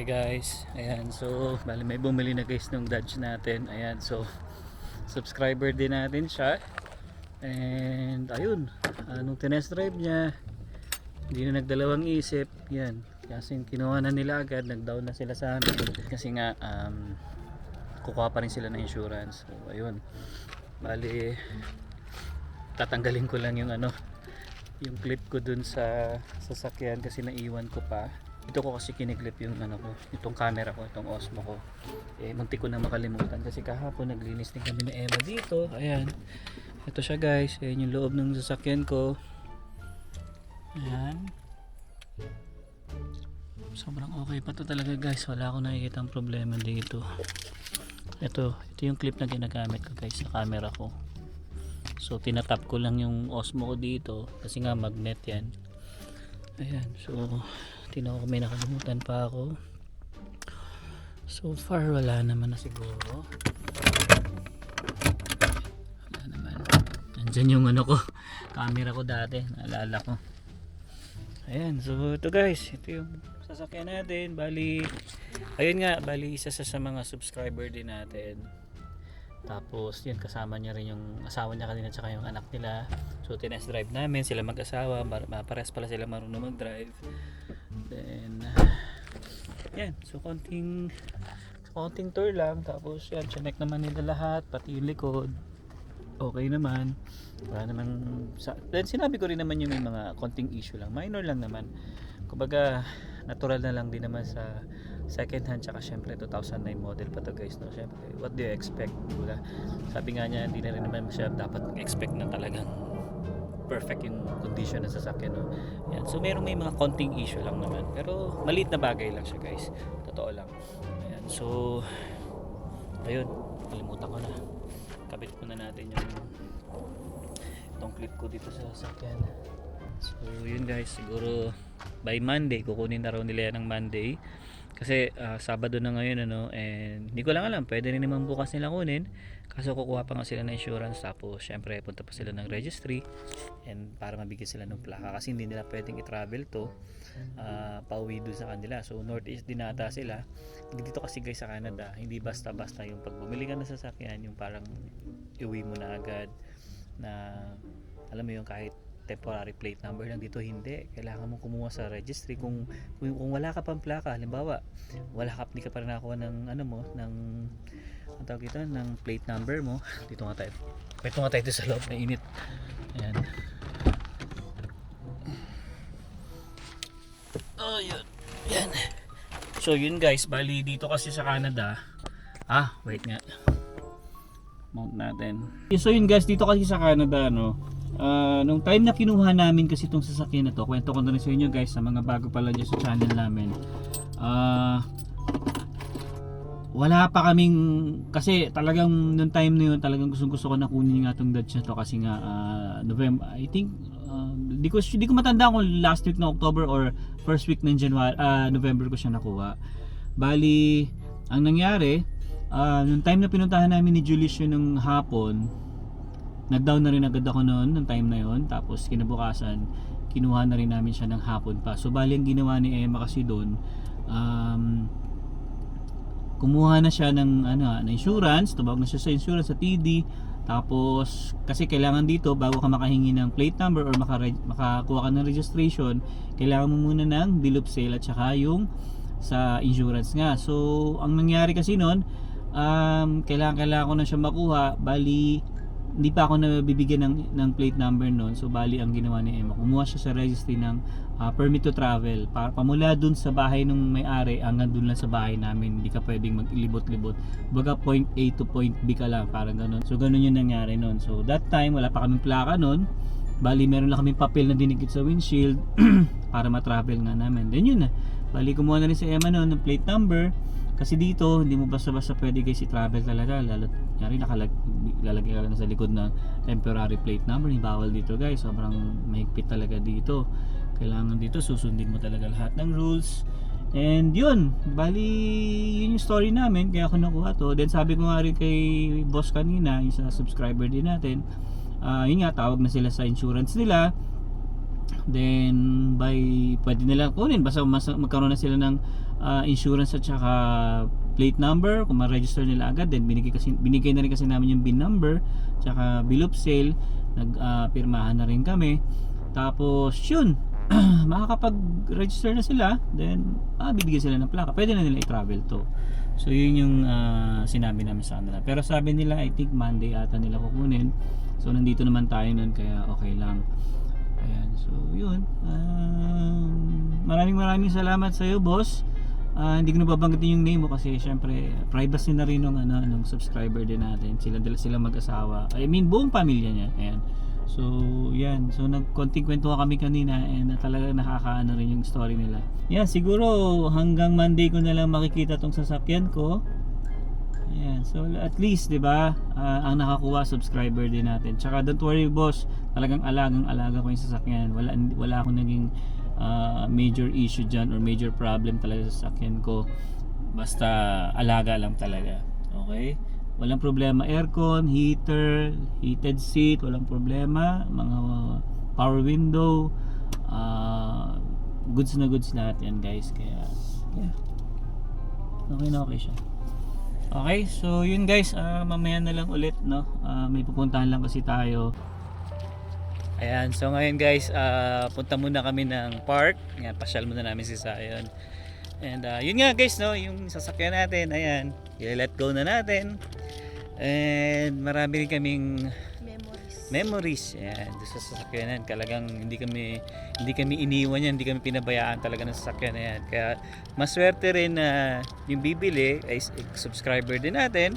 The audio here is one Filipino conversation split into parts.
Hey guys, ayan, so bali may bumili na guys ng Dodge natin. Ayan, so subscriber din natin siya. And ayun, nung tinest drive niya, hindi na nagdalawang isip. Yan, kasi kinuha na nila agad, nag-down na sila sa amin kasi nga kukuha pa rin sila ng insurance. So ayun, bali tatanggalin ko lang yung yung clip ko dun sa sasakyan kasi naiwan ko pa. Ito ko kasi kiniklip yung itong camera ko, itong Osmo ko. Muntik ko na makalimutan kasi kahapon naglinis din kami na Emma dito. Ayan. Ito siya guys. Ayan yung loob ng sasakyan ko. Ayan. Sobrang okay pa to talaga guys. Wala akong nakikita ang problema dito. Ito yung clip na ginagamit ko guys sa camera ko. So tinatap ko lang yung Osmo ko dito kasi nga magnet yan. Ayan. So tinaw ko, may nakalimutan pa ako. So far wala naman na siguro. Wala naman. Nandyan yung ko, camera ko dati, naalala ko. Ayan, so ito guys, ito yung sasakyan natin. Bali, ayun nga, bali isa sa mga subscriber din natin. Tapos yun, kasama niya rin yung asawa niya kanina tsaka yung anak nila. So tinest drive namin, sila mag-asawa, pares pala sila marunong mag-drive. Then yan, so konting tour lang. Tapos yan, chinek naman nila lahat, pati yung likod okay naman, wala naman then sinabi ko rin naman yung may mga konting issue lang, minor lang naman, kumbaga natural na lang din naman sa second hand. Tsaka syempre 2009 model pa to guys, no? Syempre what do you expect, diba? Sabi nga niya, hindi na rin naman siya dapat mag-expect na talagang perfect yung condition ng sasakyan, no? Yan. So may mga konting issue lang naman, pero maliit na bagay lang siya guys, totoo lang. Ayan. So ayun, kalimutan ko na, kabit muna natin itong clip ko dito sa sasakyan. So yun guys, siguro by Monday kukunin na raw nila yan ng Monday kasi Sabado na ngayon, and hindi ko lang alam, pwede rin naman bukas nila kunin kaso kukuha pa nga sila ng insurance. Tapos syempre punta pa sila ng registry and para mabigyan sila ng plaka kasi hindi nila pwedeng i-travel to pauwi doon sa kanila. So northeast din ata sila dito kasi guys sa Canada. Hindi basta basta yung pag bumili ka ng sasakyan yung parang iuwi mo na agad, na alam mo yung kahit temporary plate number lang. Dito hindi, kailangan mo kumuha sa registry kung wala ka pang plaka. Halimbawa hindi ka pa rin nakakuha ng ang tawag ito, ng plate number mo. Dito nga tayo sa loob, na init. Ayan. Oh yun, yan. So yun guys, bali dito kasi sa Canada, wait nga, mount natin. So yun guys, dito kasi sa Canada, nung time na kinuha namin kasi itong sasakyan na to, kwento ko na rin sa inyo guys, sa mga bago pala dyan sa channel namin. Wala pa kaming, kasi talagang nung time na yun talagang gusto ko na kunin nga itong Dodge na to kasi nga November, I think di ko matanda kung last week ng October or first week ng November ko siya nakuha. Bali ang nangyari, nung time na pinuntahan namin ni Julius yun ng hapon, nag-down na rin agad ako noon ng time na yon. Tapos kinabukasan kinuha na rin namin siya ng hapon pa. So bali ang ginawa ni Emma kasi doon, kumuha na siya ng insurance, tumawag na siya sa insurance, sa TD. Tapos kasi kailangan dito bago ka makahingi ng plate number or makakuha ka ng registration, kailangan mo muna ng bill of sale at saka yung sa insurance nga. So ang nangyari kasi noon, kailangan ko na siya makuha. Bali hindi pa ako nabibigyan ng plate number noon. So bali ang ginawa ni Emma, kumuha siya sa registry ng permit to travel para pamula dun sa bahay nung may-ari hanggang dun lang sa bahay namin. Hindi ka pwedeng maglibot-libot, baga point A to point B ka lang, parang ganun. So ganun yung nangyari noon. So that time wala pa kaming plaka noon. Bali meron lang kaming papel na dinikit sa windshield para ma-travel nga namin. Then yun na, bali kumuha na rin si Emma noon ng plate number. Kasi dito, hindi mo basta-basta pwede guys i-travel talaga. Lalo, lalagay ka lang sa likod ng temporary plate number. Bawal dito guys, sobrang mahigpit talaga dito. Kailangan dito, susundin mo talaga lahat ng rules. And yun, bali yun yung story namin, kaya ako nakuha to. Then sabi ko nga rin kay boss kanina, yung sa subscriber din natin, yun nga, tawag na sila sa insurance nila. Then pwede nila kunin basta magkaroon na sila ng insurance at saka plate number. Kung ma-register nila agad, then binigay na rin kasi namin yung VIN number tsaka bill of sale. Pirmahan na rin kami. Tapos yun, makakapag-register na sila, then bibigyan sila ng plaka. Pwede na nila i-travel to. So yun yung sinabi namin sa kanila. Pero sabi nila, I think Monday ata nila kukunin. So nandito naman tayo nun, kaya okay lang. Ayan, so yun. Maraming salamat sa iyo, boss. Hindi ko na babanggitin yung name mo kasi syempre privacy na rin ng subscriber din natin. Sila mag-asawa. I mean buong pamilya niya. Ayan. So yan. So nagkonting kwentuhan kami kanina and talaga nakakaano rin yung story nila. Yan, siguro hanggang Monday ko na lang makikita tong sasakyan ko. Ayan. So at least 'di ba, ang nakakuha subscriber din natin. Tsaka don't worry, boss. Talagang alaga ko yung sasakyan. Wala akong naging major issue dyan or major problem talaga sa sasakyan ko. Basta alaga lang talaga. Okay? Walang problema. Aircon, heater, heated seat, walang problema. Mga power window, goods na goods lahat yan, guys. Kaya yeah, okay siya. Okay, so yun guys, mamaya na lang ulit, no? May pupuntahan lang kasi tayo. Ayan, so ngayon guys, punta muna kami ng park. Ayan, pasyal muna namin si Zion. And yun nga guys, no, yung sasakyan natin, ayan, i-let go na natin. And marami rin kaming memories. Ayan, doon sa sasakyanan. Talagang hindi kami iniwan yan, hindi kami pinabayaan talaga ng sasakyan. Ayan, kaya maswerte rin na yung bibili ay subscriber din natin.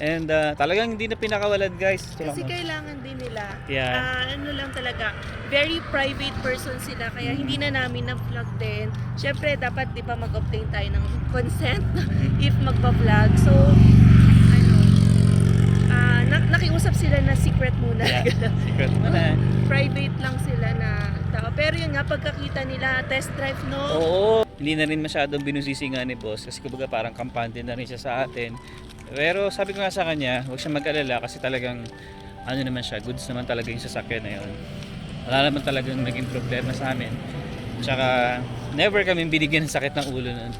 And talagang hindi na pinakawalan, guys. Kasi kailangan din nila. Yeah. Ano lang talaga, very private person sila. Kaya hindi na namin na-vlog din. Syempre, dapat di ba mag-obtain tayo ng consent if magpa-vlog. So, nakiusap sila na secret muna. Yeah, secret muna. Private lang sila na tao. Pero yun nga, pagkakita nila, test drive, no? Oo. Hindi na rin masyadong binusisi nga ni boss. Kasi kumbaga parang kampante na rin siya sa atin. Pero sabi ko nga sa kanya, huwag siya mag-alala kasi talagang ano naman siya, goods naman talaga yung sasakyan na yun. Wala naman talagang naging problema sa amin. Tsaka never kami binigyan ng sakit ng ulo nun.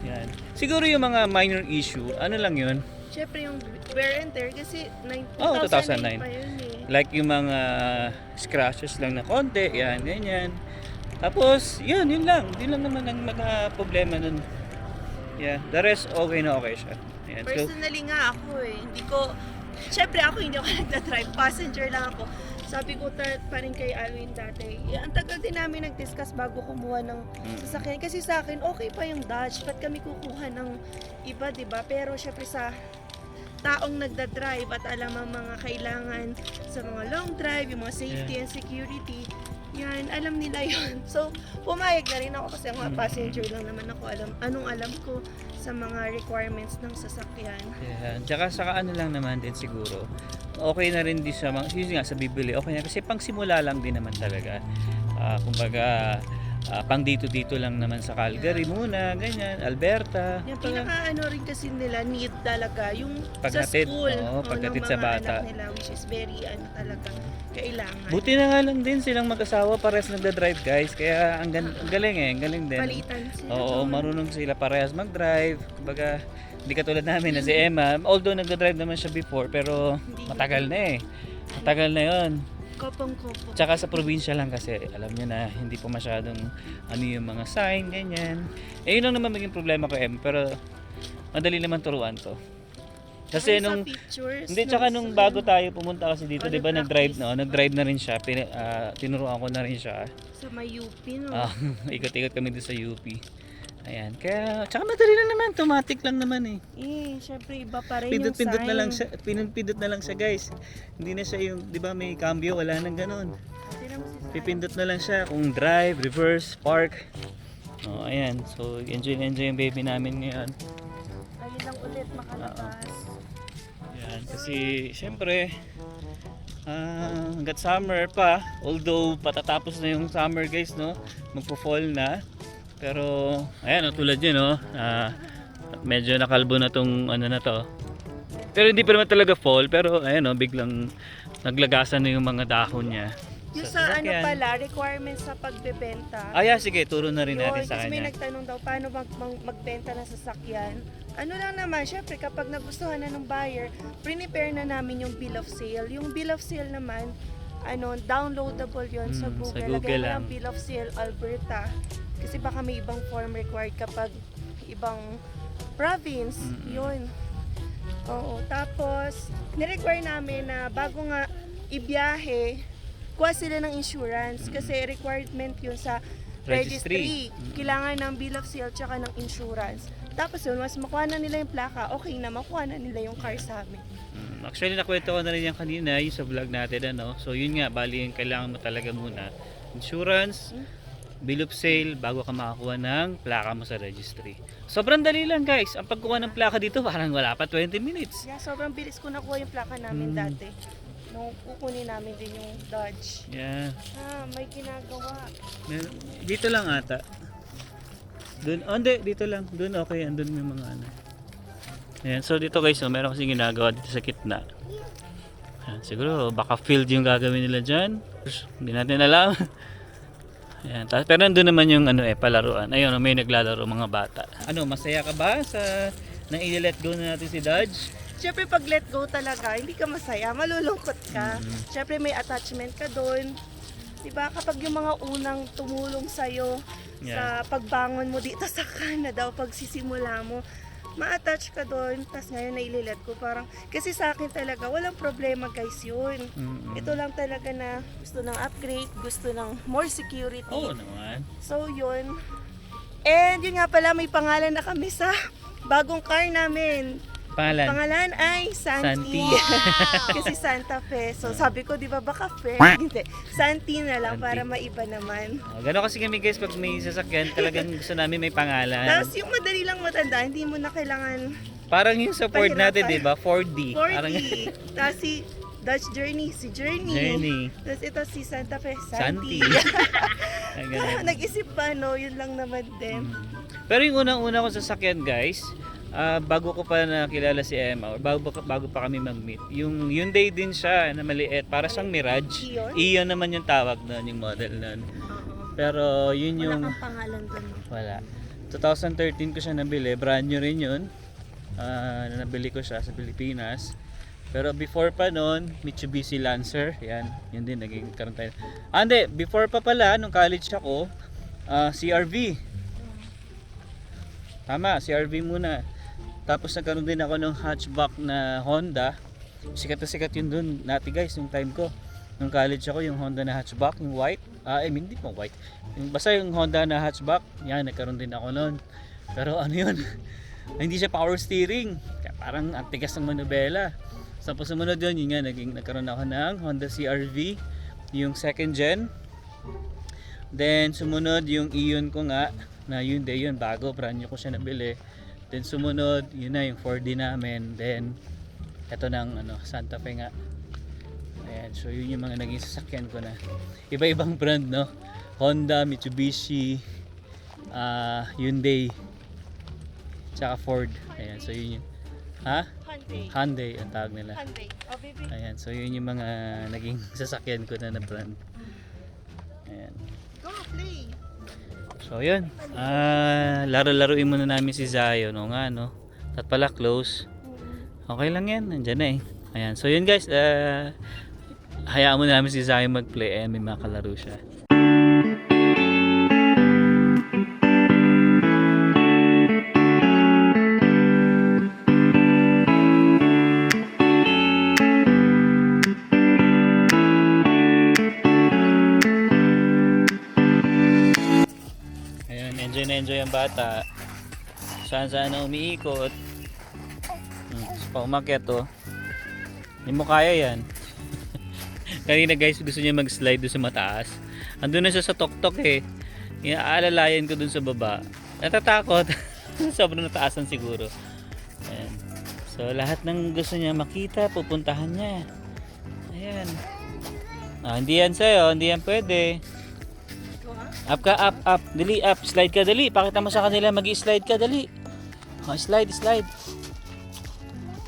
Yan. Siguro yung mga minor issue, ano lang yun? Syempre yung wear and tear kasi 2009 pa yun eh. Like yung mga scratches lang na konti, yan, ganyan. Tapos, yun lang. Yun lang naman ang mga problema nun. Yeah, the rest okay na okay siya. Ayan. Personally nga ako syempre ako hindi ako nagda-drive, passenger lang ako. Sabi ko pa rin kay Alwin dati, ang tagal din namin nag-discuss bago kumuha ng sasakyan. Kasi sa akin, okay pa yung Dodge, ba't kami kukuha ng iba, diba? Pero syempre sa taong nagda-drive at alam ang mga kailangan sa mga long drive, yung mga safety and security, yan, alam nila yun. So, pumayag na rin ako kasi mga passenger lang naman ako. Alam ko sa mga requirements ng sasakyan. Yeah. Tsaka saka ano lang naman din siguro, okay na rin din sa mga, yun nga sa bibili, okay na kasi pang simula lang din naman talaga. Kumbaga, pang dito lang naman sa Calgary muna, ganyan, Alberta. Yung pinaka rin kasi nila need talaga yung paghatid, sa school paghatid ng sa mga bata anak nila, which is very talaga kailangan. Buti na nga lang din silang mag-asawa parehas nagda-drive, guys, kaya ang galing ang galing din. Palitan sila. Oo, marunong sila parehas mag-drive. Kumbaga, hindi katulad namin na si Emma, although nagda-drive naman siya before, pero matagal na matagal na yon. Kopong-kopong. Tsaka sa probinsya lang kasi alam niyo na hindi pa masyadong yung mga sign, ganyan. Yun lang naman maging problema ko, pero madali naman turuan to. Kasi sa pictures, hindi, tsaka nung bago tayo pumunta kasi dito, di ba nag-drive na rin siya, tinuruan ko na rin siya. Sa may UP, no? Ikot-ikot kami dito sa UP. Ayan, kaya, tsaka madali lang naman, automatic lang naman syempre iba pa rin Pindot-pindot yung sign. na lang siya, pindot na lang siya, guys. Hindi na siya yung, di ba may cambio, wala nang ganon. Pipindot na lang siya kung drive, reverse, park. Ayan, so enjoy yung baby namin ngayon. Ayun lang ulit makalabas. Ayan, kasi syempre hanggat summer pa, although patatapos na yung summer, guys, no, magpo-fall na, pero ayan, tulad yun, medyo nakalbo na tong ano na to, pero hindi pa naman talaga fall, pero ayan, biglang naglagasan na yung mga dahon niya. Yung Sa sa ano sasakyan. pala, requirements sa pagbebenta. Yeah, sige, turo na rin natin Yun, sa kasi may kanya. nagtanong daw paano magbenta ng sasakyan. Ano lang naman, syempre kapag nagustuhan na ng buyer, prepare na namin yung bill of sale. Yung bill of sale naman, ano, downloadable yon sa Mm, Google. sa Google Lagyan mo lang. ng bill of sale Alberta. Kasi baka may ibang form required kapag ibang province. Mm-mm. Yun. Oo. Tapos, nirequire namin na bago nga ibiyahe, kuha sila ng insurance. Kasi requirement yun sa Registry. registry. Kailangan ng bill of sale tsaka ng insurance. Tapos yun, mas makuha na nila yung plaka, okay na, makuha na nila yung car sa amin. Actually, nakwento ko na rin yan kanina, yung sa vlog natin, ano. So, yun nga, bali yung kailangan mo talaga muna. Insurance, bill of sale, bago ka makakuha ng plaka mo sa registry. Sobrang dali lang, guys. Ang pagkuha ng plaka dito, parang wala pa 20 minutes. Yeah, sobrang bilis ko nakuha yung plaka namin dati. Nung kukunin namin din yung Dodge. Yeah. May ginagawa. Dito lang ata. Doon, hindi, dito lang. Doon okay, andun may mga ano. Ayan, so dito guys, meron kasing ginagawa dito sa gitna. Ayan, siguro baka field yung gagawin nila dyan. Hindi natin alam. Ayan, pero nandun naman yung ano palaruan. Ayun, may naglalaro mga bata. Ano, masaya ka ba sa nang i-let go na natin si Dodge? Siyempre pag let go talaga, hindi ka masaya, malulungkot ka. Siyempre may attachment ka doon. Diba kapag yung mga unang tumulong sa'yo sa pagbangon mo dito sa Canada o pagsisimula mo, ma-attach ka doon, tas ngayon na-let ko parang, kasi sa akin talaga, walang problema guys yun. Ito lang talaga na gusto ng upgrade, gusto ng more security. Oo naman. So yun. And yun nga pala, may pangalan na kami sa bagong car namin. Pangalan? Pangalan ay Santi. Santi. Kasi Santa Fe. So sabi ko, di ba baka fair? Hindi. Santi na lang Santi. para maiba naman. Gano'n kasi kami guys, pag may sasakyan, talagang gusto namin may pangalan. Tapos yung madali lang matanda, hindi mo na kailangan Parang yung sa Ford natin, di ba? 4D. 40. Parang Tapos si Dutch Journey, si Journey. Journey. Tapos ito si Santa Fe, Santi. Santi. Ay, ganun. Nag-isip pa, no? Yun lang naman din. Pero yung unang-una kong sasakyan guys, bago ko pa nakilala si Emma, or bago pa kami mag-meet, yung Hyundai din siya na maliit, para siyang Mirage. Ion? Ion naman yung tawag nun, yung model nun. Oo. Pero yun Wala yung, kang pangalan doon. No? wala. 2013 ko siya nabili, brand new rin yun. Nabili ko siya sa Pilipinas. Pero before pa nun, Mitsubishi Lancer, yan, yun din, naging karoon tayo. Hindi, before pa pala, nung college ako, CRV. Tama, CRV muna. Tapos nagkaroon din ako ng hatchback na Honda. Sikat na sikat yun dun nati guys, yung time ko. Nung college ako, yung Honda na hatchback, yung white. Hindi po white. Basta yung Honda na hatchback, yan, nagkaroon din ako nun. Pero ano yun, hindi siya power steering. Kaya parang ang tigas ng manubela. Tapos sumunod yun nga, nagkaroon ako ng Honda CRV, yung second gen. Then sumunod yung Ion ko nga, na Hyundai yun, bago, brand new ko siya nabili. Then sumunod, yun na yung 4D namin. Then eto ng Santa Fe nga. Ayan, so yun yung mga naging sasakyan ko na. Iba-ibang brand, no? Honda, Mitsubishi, Hyundai, tsaka Ford. Ayan, so yun yung Hyundai. Hyundai ang tawag nila. Hyundai. Oh, baby. Ayan, so yun yung mga naging sasakyan ko na brand. Ayan. Go, play. So yun, laro-laruin muna namin si Zion, no nga no. At pala close. Okay lang yan, nandyan na eh. Ayan, so yun guys, hayaan muna namin si Zion mag-play, may mga kalaro siya. Enjoy ang bata. Saan na umiikot. Pa umakyat to. Hindi mo kaya yan. Kanina guys, gusto niya mag-slide doon sa mataas. Andun na siya sa tok-tok eh. Inaalalayan ko doon sa baba. Natatakot. Sobrang nataasan siguro. Ayan. So lahat ng gusto niya makita, pupuntahan niya. Ayan. Hindi yan sa'yo, hindi yan pwede. Up ka, up. Dali, up. Slide ka, dali. Pakita mo sa kanila, mag-i-slide ka, dali. Slide.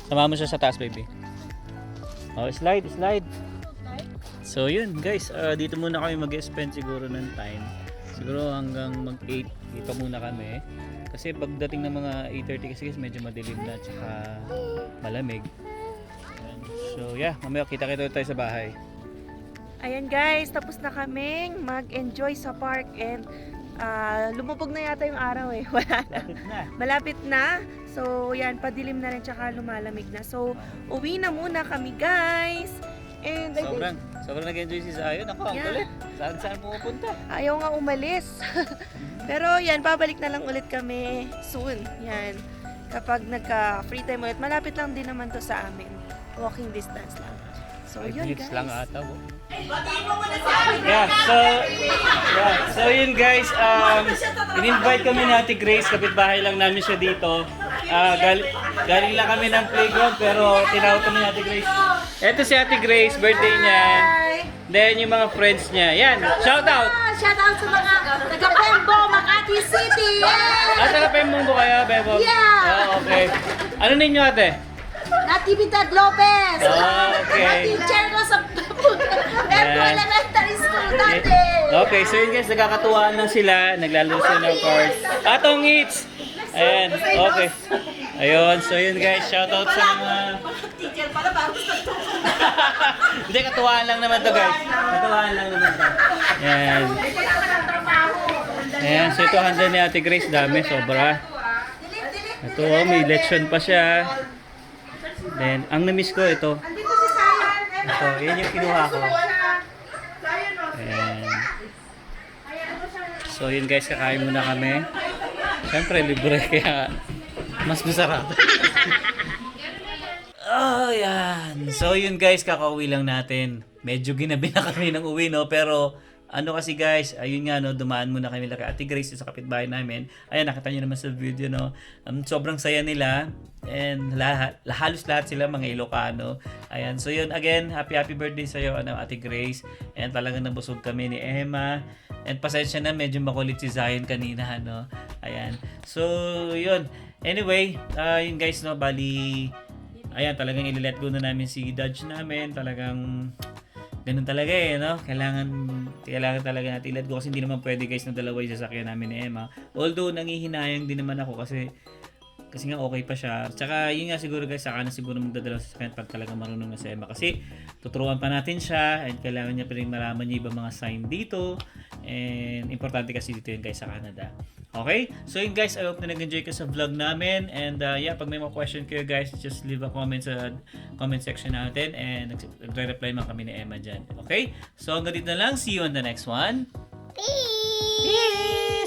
Sama mo siya sa taas, baby. Slide. So yun guys, dito muna kami mag-spend siguro ng time. Siguro hanggang mag-8 dito muna kami. Kasi pagdating ng mga 8:30 kasi guys, medyo madilim na tsaka malamig. Ayan. So yeah, mamaya kita-kita tayo sa bahay. Ayan guys, tapos na kaming mag-enjoy sa park and lumubog na yata yung araw eh. Wala na. Lapit na. Malapit na. So yan, padilim na rin tsaka lumalamig na. So uwi na muna kami guys. And I think Sobrang nag-enjoy si Zion. Ako, ang Yeah. kulit. Saan pumupunta? ayaw nga umalis. Pero yan, babalik na lang ulit kami soon. Yan. Kapag nagka-free time ulit. Malapit lang din naman to sa amin. Walking distance lang. So 5 yun minutes guys. lang ata. So yun guys, in-invite kami ni Ate Grace, kapitbahay lang namin siya dito. Galing lang kami ng playground pero tinawag kami ni Ate Grace. Ito si Ate Grace, birthday niya. Then yung mga friends niya. Yan, shout out! Shout out sa mga taga-Pembo, Makati City! Taga Pembong po kayo, Bebo? Yeah! Okay. Ano ninyo ate? Natividad Lopez! Okay. Na-teacher ko sa Pembo Elementary School dati! Okay, so yun guys, nagkakatuwaan lang sila. Naglalaro sila ng cards. Atong Eats! Ayan, okay. Ayun, so yun guys, shoutout sa mga... Teacher pala, bago sa Hindi, katuwaan lang naman to guys. Katuwaan lang naman to. Ayan. Ayan, so ito handa ni Ate Grace, dami, sobra. Ito, may lechon pa siya. Then, ang na-miss ko ito. Ito, yun yung kinuha ko. Ayan. So yun guys, kakain muna kami. Siyempre, libre, kaya mas masarap. Oh, yan. So yun guys, kakauwi lang natin. Medyo ginabi na kami ng uwi, no? Pero ano kasi guys, ayun nga, no, dumaan muna kami kay Ate Grace sa kapitbahay namin. Ayan, nakita nyo naman sa video, no. Sobrang saya nila. And halos lahat sila mga Ilocano. Ayan, so yun, again, happy birthday sa'yo, Ate Grace. And talagang nabusog kami ni Emma. And pasensya na, medyo makulit si Zion kanina, no. Ayan. So, yun. Anyway, yun guys, no, bali, ayan, talagang i-let go na namin si Dodge namin. Talagang ganun talaga eh, no? Kailangan talaga natin i-let go kasi hindi naman pwede guys na dalawa yung sasakyan namin ni Emma. Although, nangihinayang din naman ako kasi nga okay pa siya. Tsaka yun nga siguro guys, saka na siguro magdadala sa sakyan pag talaga marunong na si Emma. Kasi tuturuan pa natin siya and kailangan niya pa rin malaman niya ibang mga sign dito. And importante kasi dito yun guys sa Canada. Okay? So yun guys, I hope na nag-enjoy ka sa vlog namin. And yeah, pag may mga question kayo guys, just leave a comment sa comment section natin. And nagre-reply man kami ni Emma dyan. Okay? So hanggang dito na lang. See you on the next one. Peace! Peace!